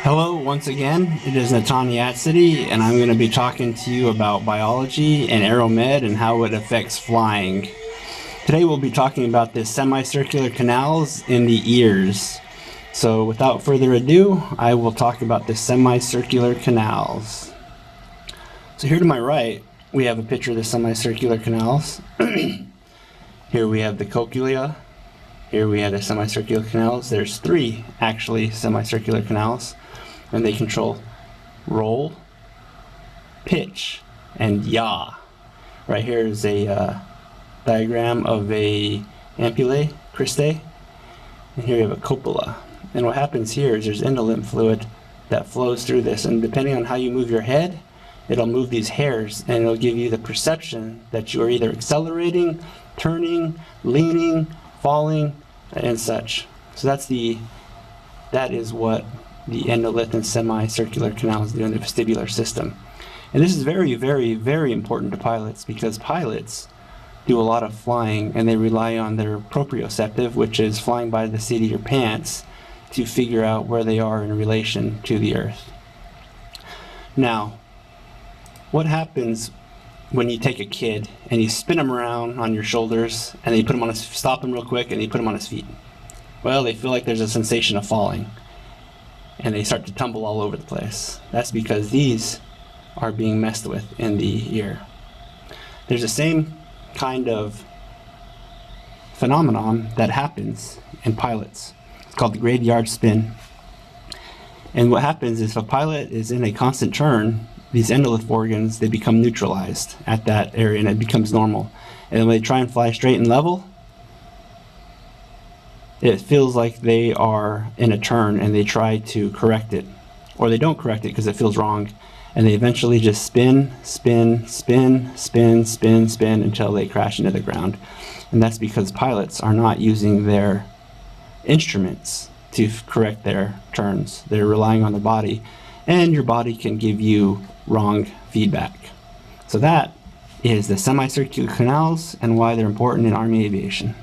Hello, once again, it is Natani Atsitty, and I'm going to be talking to you about biology and aeromed and how it affects flying. Today we'll be talking about the semicircular canals in the ears. So without further ado, I will talk about the semicircular canals. So here to my right, we have a picture of the semicircular canals. Here we have the cochlea. Here we have the semicircular canals. There's three, actually, semicircular canals. And they control roll, pitch, and yaw. Right here is a diagram of a ampullae, cristae, and here you have a copula. And what happens here is there's endolymph fluid that flows through this, and depending on how you move your head, it'll move these hairs, and it'll give you the perception that you are either accelerating, turning, leaning, falling, and such. So that is what the endolith and semicircular canals do in the vestibular system. And this is very, very, very important to pilots, because pilots do a lot of flying and they rely on their proprioceptive, which is flying by the seat of your pants, to figure out where they are in relation to the earth. Now, what happens when you take a kid and you spin him around on your shoulders and then you put him on stop him real quick and you put him on his feet? Well, they feel like there's a sensation of falling, and they start to tumble all over the place. That's because these are being messed with in the ear. There's the same kind of phenomenon that happens in pilots. It's called the graveyard spin. And what happens is if a pilot is in a constant turn, these endolith organs, they become neutralized at that area and it becomes normal. And when they try and fly straight and level, it feels like they are in a turn and they try to correct it, or they don't correct it because it feels wrong, and they eventually just spin, spin, spin, spin, spin, spin until they crash into the ground. And that's because pilots are not using their instruments to correct their turns. They're relying on the body, and your body can give you wrong feedback. So that is the semicircular canals and why they're important in Army aviation.